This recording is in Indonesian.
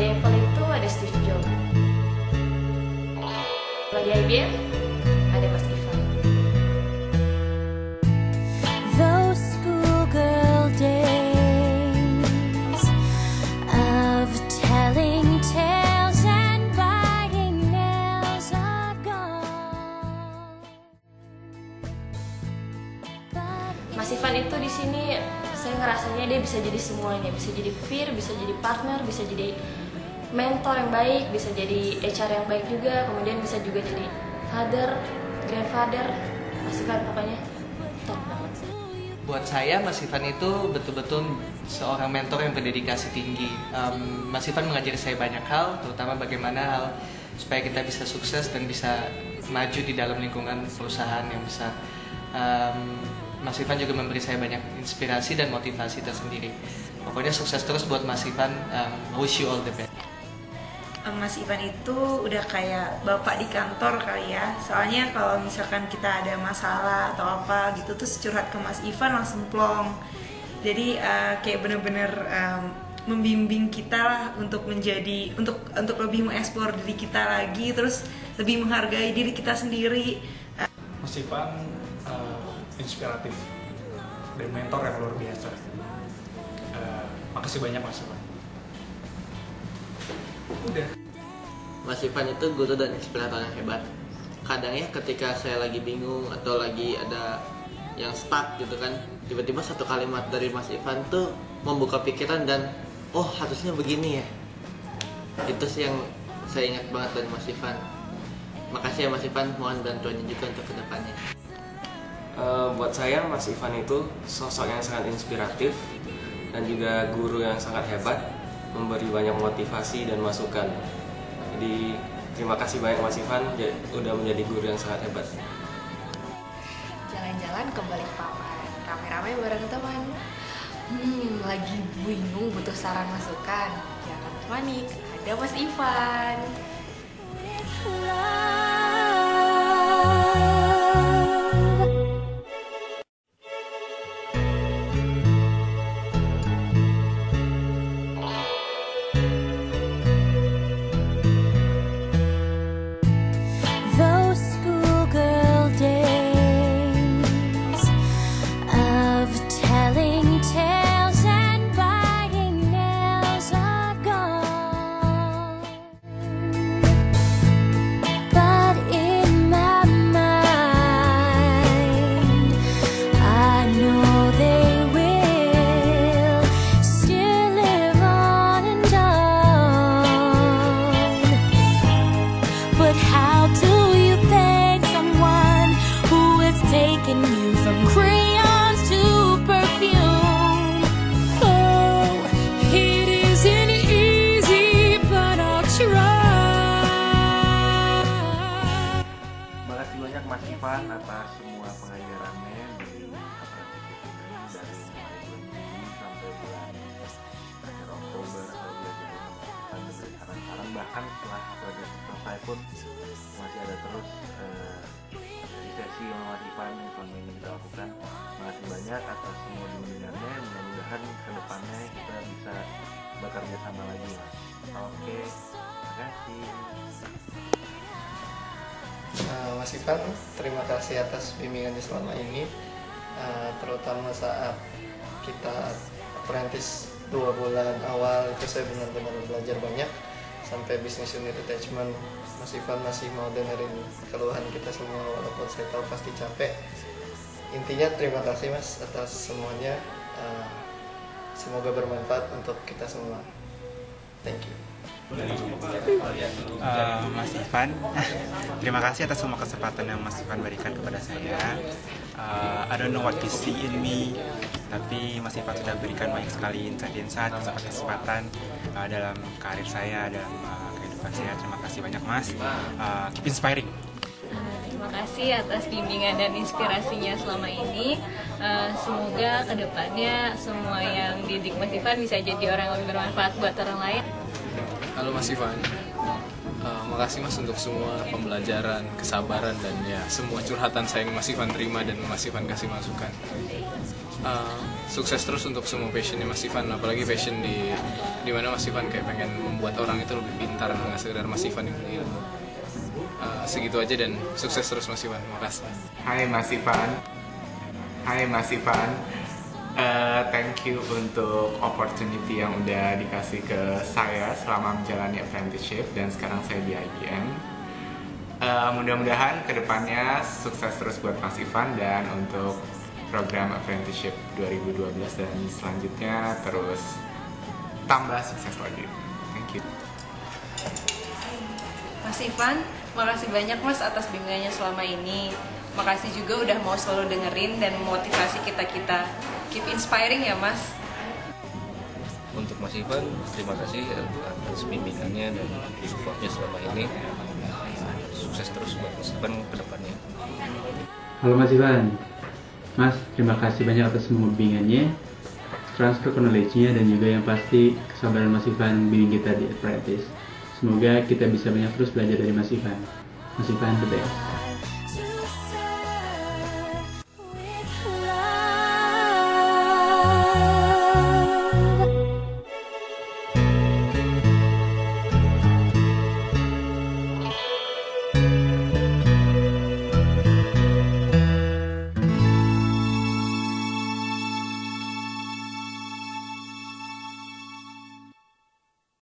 di Apple itu ada Steve Jobs. Kalau di IBM ada Mas Ivan. Those schoolgirl days of telling tales and biting nails are gone. Mas Ivan itu di sini saya ngerasanya dia bisa jadi semuanya, bisa jadi peer, bisa jadi partner, bisa jadi mentor yang baik, bisa jadi HR yang baik juga, kemudian bisa juga jadi father, grandfather. Mas Ivan pokoknya top banget. Buat saya, Mas Ivan itu betul-betul seorang mentor yang berdedikasi tinggi. Mas Ivan mengajari saya banyak hal, terutama bagaimana hal supaya kita bisa sukses dan bisa maju di dalam lingkungan perusahaan yang besar. Mas Ivan juga memberi saya banyak inspirasi dan motivasi tersendiri. Pokoknya sukses terus buat Mas Ivan. Wish you all the best. Mas Ivan itu udah kayak bapak di kantor kali ya. Soalnya kalau misalkan kita ada masalah atau apa gitu terus curhat ke Mas Ivan langsung plong. Jadi kayak bener-bener membimbing kita lah untuk menjadi untuk lebih mengeksplor diri kita lagi, terus lebih menghargai diri kita sendiri. Mas Ivan inspiratif dan mentor yang luar biasa. Makasih banyak Mas Ivan. Udah. Mas Ivan itu guru dan inspirator yang hebat. Kadang ya ketika saya lagi bingung atau lagi ada yang stuck gitu kan, tiba-tiba satu kalimat dari Mas Ivan tuh membuka pikiran dan oh harusnya begini ya. Itu sih yang saya ingat banget dari Mas Ivan. Makasih ya Mas Ivan, mohon bantuannya juga untuk kedepannya. Buat saya Mas Ivan itu sosok yang sangat inspiratif dan juga guru yang sangat hebat, memberi banyak motivasi dan masukan. Jadi terima kasih banyak Mas Ivan udah menjadi guru yang sangat hebat. Jalan-jalan ke Balikpapan, rame-rame bareng teman. Lagi bingung butuh saran masukan. Jangan panik, ada Mas Ivan. Those schoolgirl days of telling tales and biting nails are gone. But in my mind, I know they will still live on and on. But how do you thank someone who has taken you from crayons to perfume? Oh, it isn't easy, but I'll try. Makasih banyak Mas Ivan atas semua pengajarannya di aparatif ini dari mulai bulan Juni sampai bulan akhir Oktober. Saya belajar dengan Mas Ivan, memberi saran-saran, bahkan setelah belajar selesai pun masih ada terus sesi sama Mas Ivan yang selama ini kita lakukan. Makasih banyak atas semua bimbingannya. Mudah-mudahan kedepannya kita bisa bekerja sama lagi Mas. Oke, terima kasih. Mas Ivan, terima kasih atas bimbingannya selama ini, terutama saat kita apprentice 2 bulan awal itu saya benar-benar belajar banyak. Sampai business unit attachment, Mas Ivan masih mau dengerin keluhan kita semua walaupun saya tahu pasti capek. Intinya terima kasih Mas atas semuanya, semoga bermanfaat untuk kita semua. Thank you. Mas Ivan, terima kasih atas semua kesempatan yang Mas Ivan berikan kepada saya. I don't know what you see in me, tapi Mas Ivan sudah berikan banyak sekali insight-insight, kesempatan dalam karir saya, dalam kehidupan saya. Terima kasih banyak Mas. Keep inspiring. Terima kasih atas bimbingan dan inspirasinya selama ini. Semoga kedepannya semua yang didik Mas Ivan bisa jadi orang yang lebih bermanfaat buat orang lain. Halo Mas Ivan, Makasih Mas untuk semua pembelajaran, kesabaran, dan ya semua curhatan saya yang Mas Ivan terima dan Mas Ivan kasih masukan. Sukses terus untuk semua passionnya Mas Ivan, apalagi passion di mana Mas Ivan kayak pengen membuat orang itu lebih pintar, nggak sekedar Mas Ivan yang punya ilmu. Segitu aja dan sukses terus Mas Ivan. Makasih. Hai Mas Ivan. Hai Mas Ivan. Thank you untuk opportunity yang udah dikasih ke saya selama menjalani apprenticeship dan sekarang saya di IBM. Mudah-mudahan kedepannya sukses terus buat Mas Ivan dan untuk program apprenticeship 2012 dan selanjutnya terus tambah sukses lagi. Thank you. Mas Ivan, makasih banyak Mas atas bimbingannya selama ini. Makasih juga udah mau selalu dengerin dan memotivasi kita-kita. Keep inspiring ya Mas. Untuk Mas Ivan, terima kasih atas bimbingannya dan supportnya selama ini. Sukses terus buat Mas Ivan ke depannya. Halo Mas Ivan. Mas, terima kasih banyak atas semua bimbingannya, transfer knowledge-nya, dan juga yang pasti kesabaran Mas Ivan bimbing kita di Apprentice. Semoga kita bisa banyak terus belajar dari Mas Ivan. Mas Ivan the best.